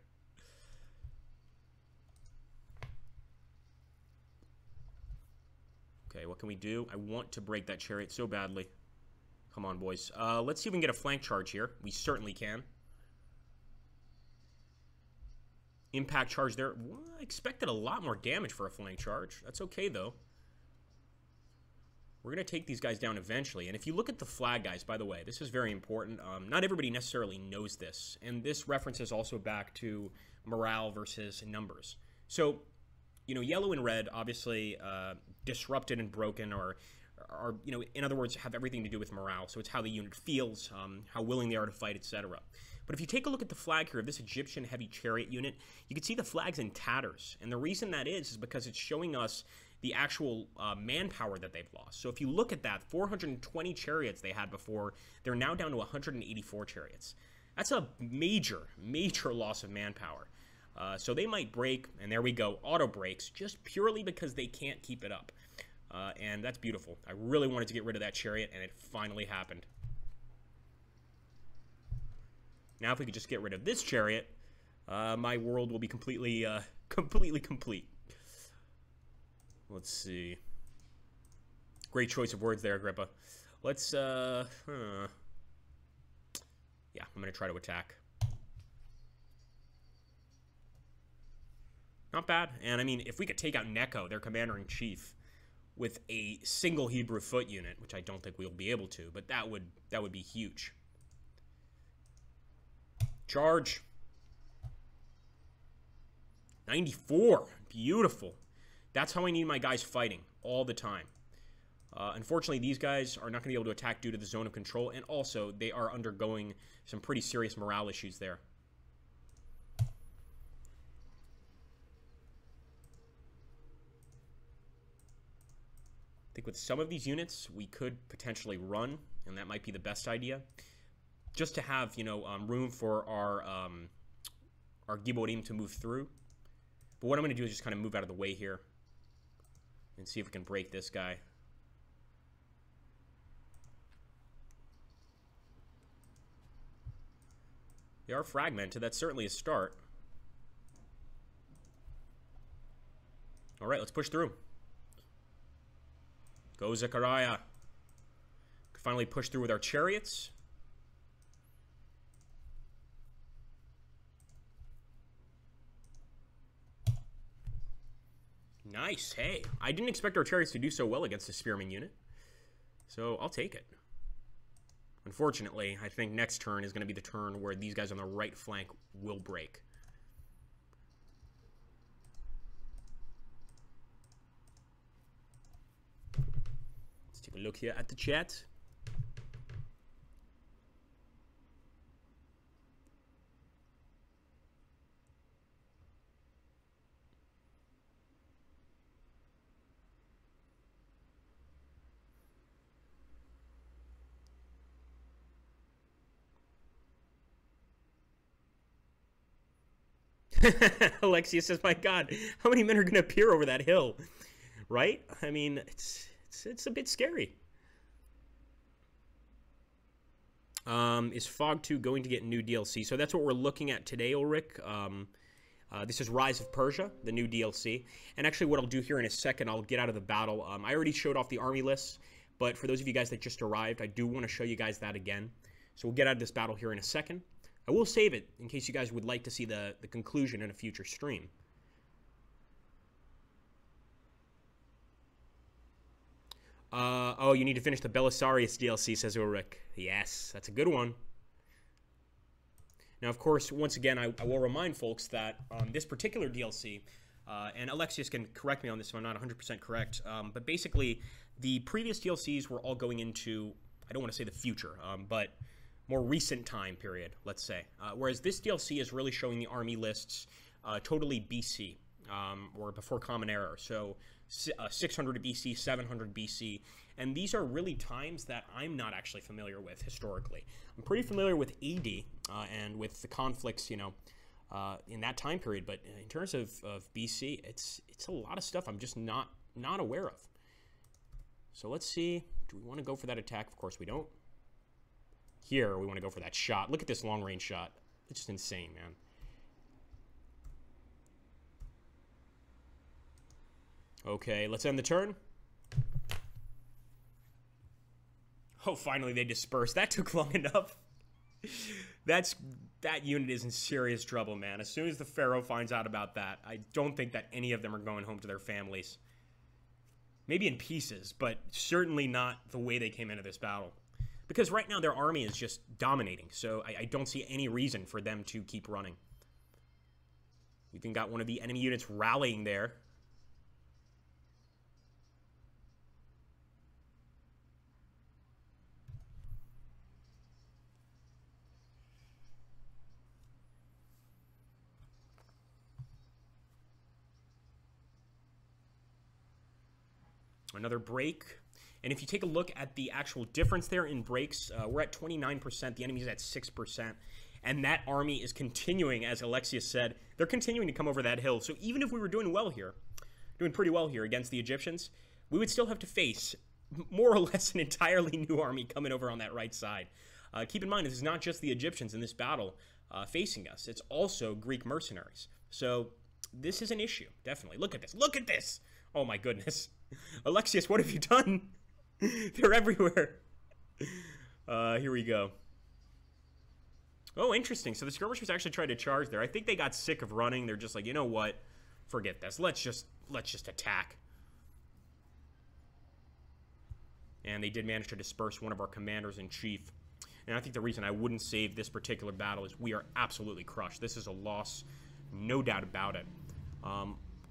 Okay, what can we do? I want to break that chariot so badly. Come on, boys. Let's see if we can get a flank charge here. We certainly can. Impact charge there. Well, I expected a lot more damage for a flank charge. That's okay, though. We're going to take these guys down eventually. And if you look at the flag, guys, by the way, this is very important. Not everybody necessarily knows this. And this references also back to morale versus numbers. So, you know, yellow and red obviously disrupted and broken or you know, in other words, have everything to do with morale. So it's how the unit feels, how willing they are to fight, etc. But if you take a look at the flag here of this Egyptian heavy chariot unit, you can see the flag's in tatters. And the reason that is because it's showing us the actual manpower that they've lost. So if you look at that, 420 chariots they had before, they're now down to 184 chariots. That's a major, major loss of manpower. So they might break, and there we go, auto breaks, just purely because they can't keep it up. And that's beautiful. I really wanted to get rid of that chariot, and it finally happened. Now, if we could just get rid of this chariot, my world will be completely, completely complete. Let's see. Great choice of words there, Agrippa. Let's, yeah, I'm going to try to attack. Not bad. And, I mean, if we could take out Necho, their commander-in-chief, with a single Hebrew foot unit, which I don't think we'll be able to, but that would be huge. Charge. 94. Beautiful. That's how I need my guys fighting all the time. Unfortunately, these guys are not going to be able to attack due to the zone of control, and also they are undergoing some pretty serious morale issues there. I think with some of these units, we could potentially run, and that might be the best idea. Just to have, you know, room for our Giborim to move through. But what I'm going to do is just kind of move out of the way here and see if we can break this guy. They are fragmented. That's certainly a start. All right, let's push through. Go, Zechariah. Can finally push through with our chariots. Nice. Hey, I didn't expect our chariots to do so well against the spearman unit. So I'll take it. Unfortunately, I think next turn is going to be the turn where these guys on the right flank will break. Let's take a look here at the chat. Alexia says, my God, how many men are going to appear over that hill? Right? I mean, it's a bit scary. Is Fog 2 going to get new DLC? So that's what we're looking at today, Ulrich. This is Rise of Persia, the new DLC. And actually what I'll do here in a second, I'll get out of the battle. I already showed off the army lists, but for those of you guys that just arrived, I do want to show you guys that again. So we'll get out of this battle here in a second. I will save it in case you guys would like to see the conclusion in a future stream. Oh, you need to finish the Belisarius DLC, says Ulrich. Yes, that's a good one. Now, of course, once again, I will remind folks that this particular DLC, and Alexius can correct me on this if I'm not 100% correct, but basically, the previous DLCs were all going into, I don't want to say the future, but more recent time period, let's say. Whereas this DLC is really showing the army lists totally BC, or before Common Era. So 600 BC, 700 BC, and these are really times that I'm not actually familiar with historically. I'm pretty familiar with AD and with the conflicts, you know, in that time period, but in terms of BC, it's a lot of stuff I'm just not aware of. So let's see, do we want to go for that attack? Of course we don't. Here, we want to go for that shot. Look at this long-range shot. It's just insane, man. Okay, let's end the turn. Oh, finally they dispersed. That took long enough. That unit is in serious trouble, man. As soon as the Pharaoh finds out about that, I don't think that any of them are going home to their families. Maybe in pieces, but certainly not the way they came into this battle. Because right now their army is just dominating, so I don't see any reason for them to keep running. We even got one of the enemy units rallying there. Another break. And if you take a look at the actual difference there in breaks, we're at 29%. The enemy's at 6%. And that army is continuing, as Alexius said, they're continuing to come over that hill. So even if we were doing well here, doing pretty well here against the Egyptians, we would still have to face more or less an entirely new army coming over on that right side. Keep in mind, this is not just the Egyptians in this battle facing us. It's also Greek mercenaries. So this is an issue, definitely. Look at this. Look at this. Oh, my goodness. Alexius, what have you done? They're everywhere. Here we go. Oh, interesting. So the skirmishers actually tried to charge there. I think they got sick of running. They're just like, you know what? Forget this. Let's just attack. And they did manage to disperse one of our commanders-in-chief. And I think the reason I wouldn't save this particular battle is we are absolutely crushed. This is a loss, no doubt about it.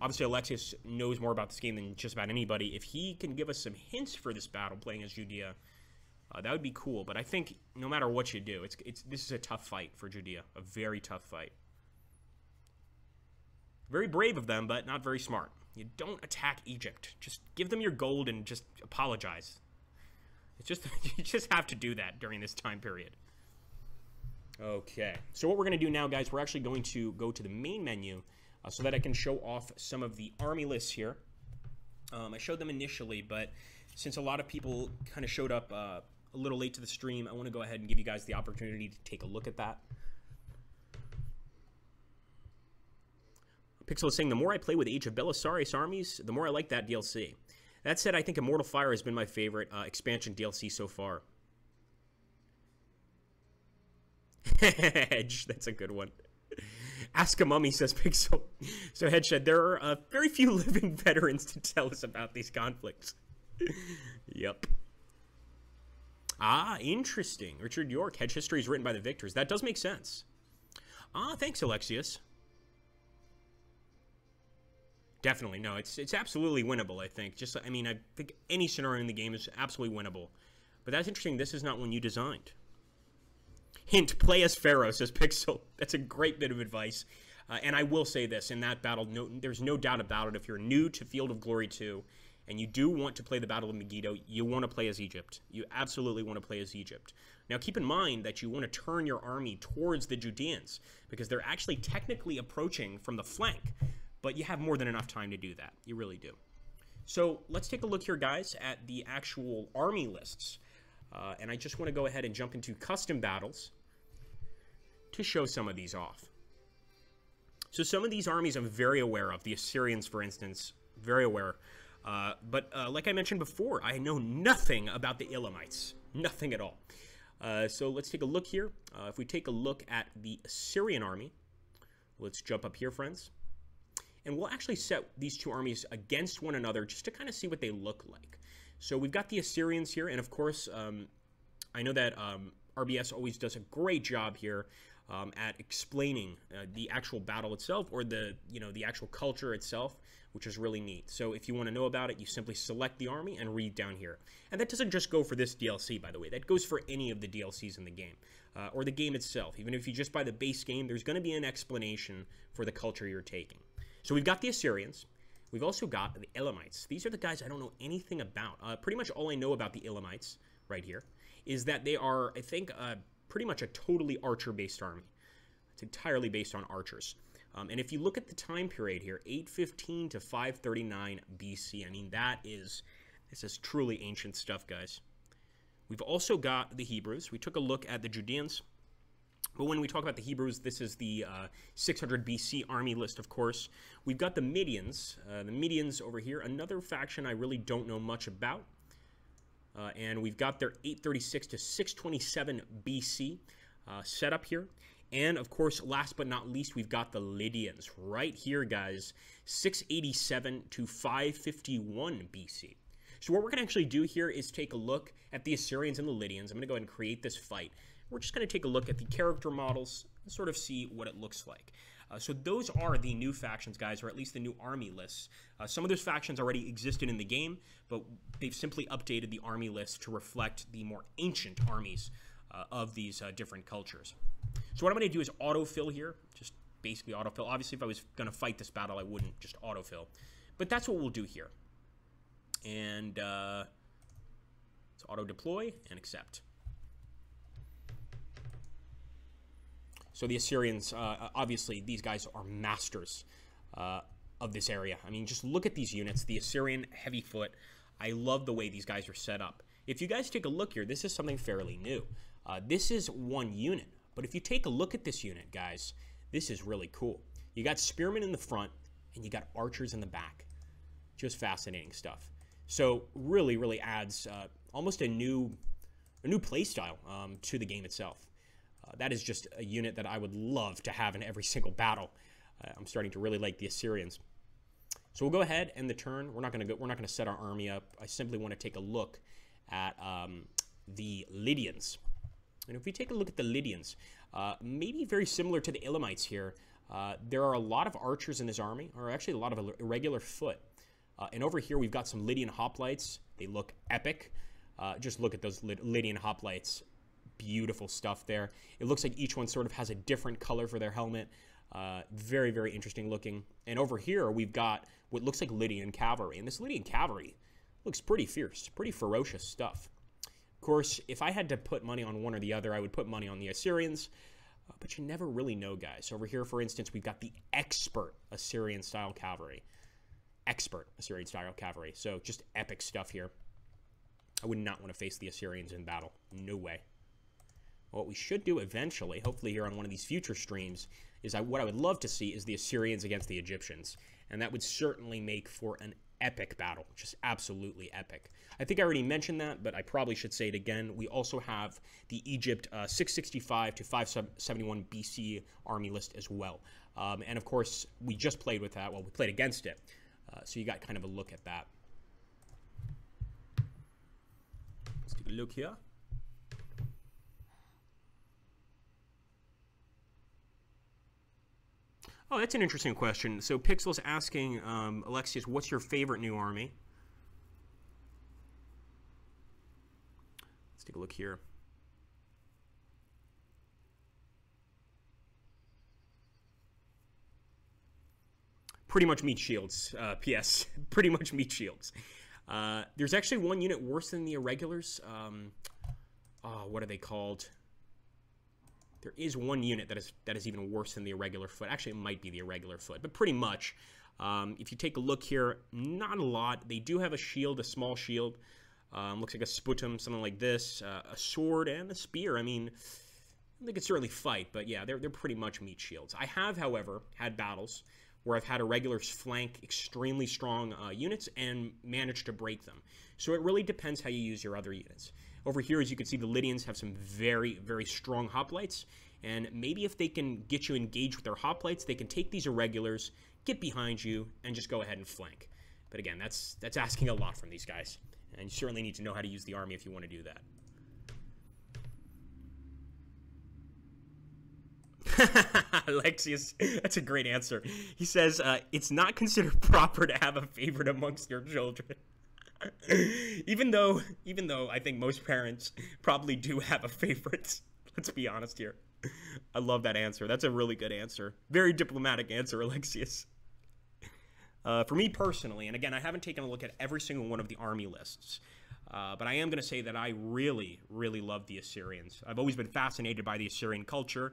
Obviously, Alexius knows more about this game than just about anybody. If he can give us some hints for this battle playing as Judea, that would be cool. But I think no matter what you do, this is a tough fight for Judea. A very tough fight. Very brave of them, but not very smart. You don't attack Egypt. Just give them your gold and just apologize. It's just you just have to do that during this time period. Okay. So what we're going to do now, guys, we're actually going to go to the main menu so that I can show off some of the army lists here. I showed them initially, but since a lot of people kind of showed up a little late to the stream, I want to go ahead and give you guys the opportunity to take a look at that. Pixel is saying, the more I play with Age of Belisarius armies, the more I like that DLC. That said, I think Immortal Fire has been my favorite expansion DLC so far. Hedge, that's a good one. Ask a mummy, says Pixel. So Headshed, there are very few living veterans to tell us about these conflicts. Yep. Ah, interesting. Richard York, Hedge history is written by the victors. That does make sense. Ah, thanks, Alexius. Definitely, no, it's absolutely winnable, I think. I mean, I think any scenario in the game is absolutely winnable. But that's interesting, this is not one you designed. Hint, play as Pharaoh, says Pixel. That's a great bit of advice. And I will say this, in that battle, there's no doubt about it, if you're new to Field of Glory 2, and you do want to play the Battle of Megiddo, you want to play as Egypt. You absolutely want to play as Egypt. Now, keep in mind that you want to turn your army towards the Judeans, because they're actually technically approaching from the flank, but you have more than enough time to do that. You really do. So let's take a look here, guys, at the actual army lists. And I just want to go ahead and jump into custom battles to show some of these off. So some of these armies I'm very aware of. The Assyrians, for instance, very aware. But like I mentioned before, I know nothing about the Elamites. Nothing at all. So let's take a look here. If we take a look at the Assyrian army, let's jump up here, friends. And we'll actually set these two armies against one another just to kind of see what they look like. So we've got the Assyrians here, and of course, I know that RBS always does a great job here at explaining the actual battle itself, or the actual culture itself, which is really neat. So if you want to know about it, you simply select the army and read down here. And that doesn't just go for this DLC, by the way. That goes for any of the DLCs in the game, or the game itself. Even if you just buy the base game, there's going to be an explanation for the culture you're taking. So we've got the Assyrians. We've also got the Elamites. These are the guys I don't know anything about. Pretty much all I know about the Elamites right here is that they are, I think, pretty much a totally archer-based army. It's entirely based on archers. And if you look at the time period here, 815 to 539 BC, I mean, this is truly ancient stuff, guys. We've also got the Hebrews. We took a look at the Judeans. But when we talk about the Hebrews, this is the 600 BC army list, of course. We've got the Midians. The Midians over here, another faction I really don't know much about. And we've got their 836 to 627 BC setup here. And, of course, last but not least, we've got the Lydians right here, guys, 687 to 551 BC. So what we're going to actually do here is take a look at the Assyrians and the Lydians. I'm going to go ahead and create this fight. We're just going to take a look at the character models and sort of see what it looks like. So those are the new factions, guys, or at least the new army lists. Some of those factions already existed in the game, but they've simply updated the army list to reflect the more ancient armies of these different cultures. So what I'm going to do is autofill here, just basically autofill. Obviously, if I was going to fight this battle, I wouldn't just autofill. But that's what we'll do here. And let's auto-deploy and accept. So the Assyrians, obviously, these guys are masters of this area. I mean, just look at these units. The Assyrian heavy foot. I love the way these guys are set up. If you guys take a look here, this is something fairly new. This is one unit. But if you take a look at this unit, guys, this is really cool. You got spearmen in the front, and you got archers in the back. Just fascinating stuff. So really, really adds almost a new play style to the game itself. That is just a unit that I would love to have in every single battle. I'm starting to really like the Assyrians. So we'll go ahead and the turn. We're not going to set our army up. I simply want to take a look at the Lydians. And if we take a look at the Lydians, maybe very similar to the Elamites here, there are a lot of archers in this army, or actually a lot of irregular foot. And over here we've got some Lydian hoplites. They look epic. Just look at those Lydian hoplites. Beautiful stuff there. It looks like each one sort of has a different color for their helmet. Very, very interesting looking. And over here, we've got what looks like Lydian cavalry. And this Lydian cavalry looks pretty fierce, pretty ferocious stuff. Of course, if I had to put money on one or the other, I would put money on the Assyrians. But you never really know, guys. Over here, for instance, we've got the expert Assyrian-style cavalry. Expert Assyrian-style cavalry. So just epic stuff here. I would not want to face the Assyrians in battle. No way. What we should do eventually, hopefully here on one of these future streams, is what I would love to see is the Assyrians against the Egyptians. And that would certainly make for an epic battle. Just absolutely epic. I think I already mentioned that, but I probably should say it again. We also have the Egypt 665 to 571 BC army list as well. And of course, we just played with that. Well, we played against it. So you got kind of a look at that. Let's take a look here. Oh, that's an interesting question. So Pixel's asking, Alexius, what's your favorite new army? Let's take a look here. Pretty much meat shields, PS. Pretty much meat shields. There's actually one unit worse than the irregulars. What are they called? There is one unit that is even worse than the irregular foot. Actually, it might be the irregular foot, but pretty much. If you take a look here, not a lot. They do have a shield, a small shield. Looks like a sputum, something like this. A sword and a spear. I mean, they could certainly fight, but yeah, they're pretty much meat shields. I have, however, had battles where I've had irregulars flank extremely strong units and managed to break them. So it really depends how you use your other units. Over here, as you can see, the Lydians have some very, very strong hoplites, and maybe if they can get you engaged with their hoplites, they can take these irregulars, get behind you, and just go ahead and flank. But again, that's asking a lot from these guys, and you certainly need to know how to use the army if you want to do that. Alexius, that's a great answer. He says, it's not considered proper to have a favorite amongst your children. even though I think most parents probably do have a favorite. Let's be honest here. I love that answer. That's a really good answer. Very diplomatic answer, Alexius. For me personally, and again, I haven't taken a look at every single one of the army lists, but I am going to say that I really, really love the Assyrians. I've always been fascinated by the Assyrian culture.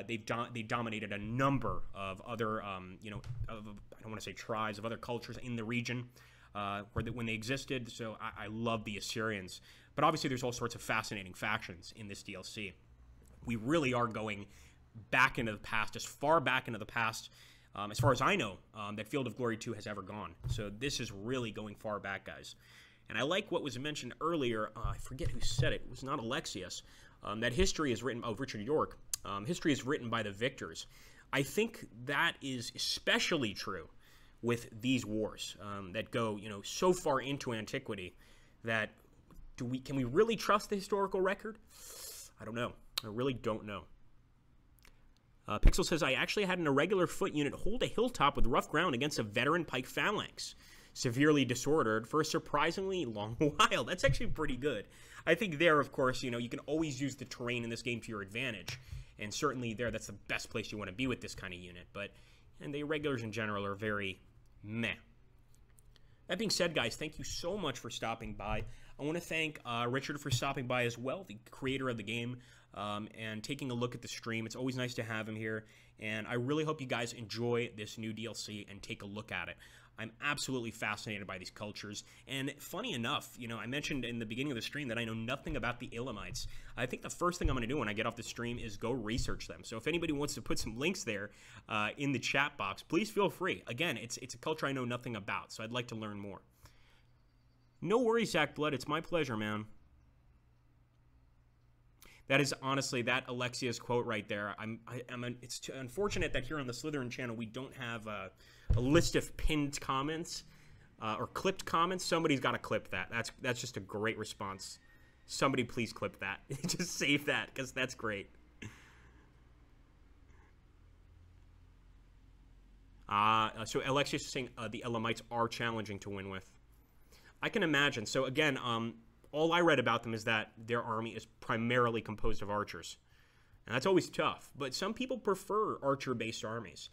They dominated a number of other, I don't want to say tribes, of other cultures in the region when they existed. So I love the Assyrians. But obviously, there's all sorts of fascinating factions in this DLC. We really are going back into the past, as far back into the past, as far as I know, that Field of Glory 2 has ever gone. So this is really going far back, guys. And I like what was mentioned earlier. I forget who said it. It was not Alexius. That history is written... Oh, Richard York. History is written by the victors. I think that is especially true with these wars that go, so far into antiquity that can we really trust the historical record? I don't know. I really don't know. Pixel says, I actually had an irregular foot unit hold a hilltop with rough ground against a veteran pike phalanx, severely disordered for a surprisingly long while. That's actually pretty good. I think there, of course, you can always use the terrain in this game to your advantage. And certainly there, that's the best place you want to be with this kind of unit. And the irregulars in general are very meh. That being said, guys, thank you so much for stopping by. I want to thank Richard for stopping by as well, the creator of the game, and taking a look at the stream. It's always nice to have him here, and I really hope you guys enjoy this new DLC and take a look at it. I'm absolutely fascinated by these cultures, and funny enough, I mentioned in the beginning of the stream that I know nothing about the Elamites. I think the first thing I'm going to do when I get off the stream is go research them. So if anybody wants to put some links there in the chat box, please feel free. Again, it's a culture I know nothing about, so I'd like to learn more. No worries, Zach Blood. It's my pleasure, man. That is honestly that Alexia's quote right there. It's unfortunate that here on the Slytherin channel we don't have a list of pinned comments or clipped comments. Somebody's got to clip that. That's just a great response. Somebody please clip that. Just save that because that's great. So Alexia's is saying the Elamites are challenging to win with. I can imagine. So again, all I read about them is that their army is primarily composed of archers. And that's always tough. But some people prefer archer-based armies.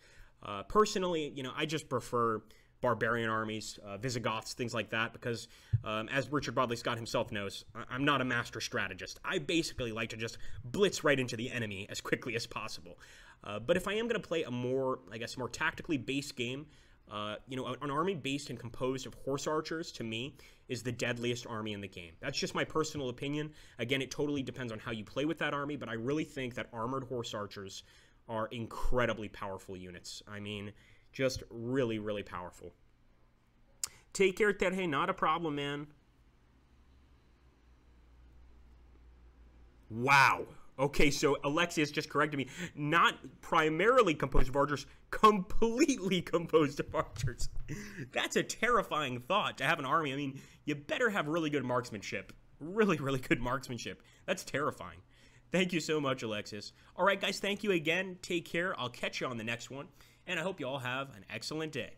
Personally, I just prefer barbarian armies, Visigoths, things like that, because as Richard Bodley Scott himself knows, I'm not a master strategist. I basically like to just blitz right into the enemy as quickly as possible. But if I am going to play a more tactically based game, an army based and composed of horse archers, to me, is the deadliest army in the game. That's just my personal opinion. Again, it totally depends on how you play with that army, but I really think that armored horse archers are incredibly powerful units. I mean, just really, really powerful. Take care, Terje. Not a problem, man. Wow. Okay, so Alexius just corrected me. Not primarily composed of archers, completely composed of archers. That's a terrifying thought, to have an army. I mean, you better have really good marksmanship. Really, really good marksmanship. That's terrifying. Thank you so much, Alexius. All right, guys, thank you again. Take care. I'll catch you on the next one, and I hope you all have an excellent day.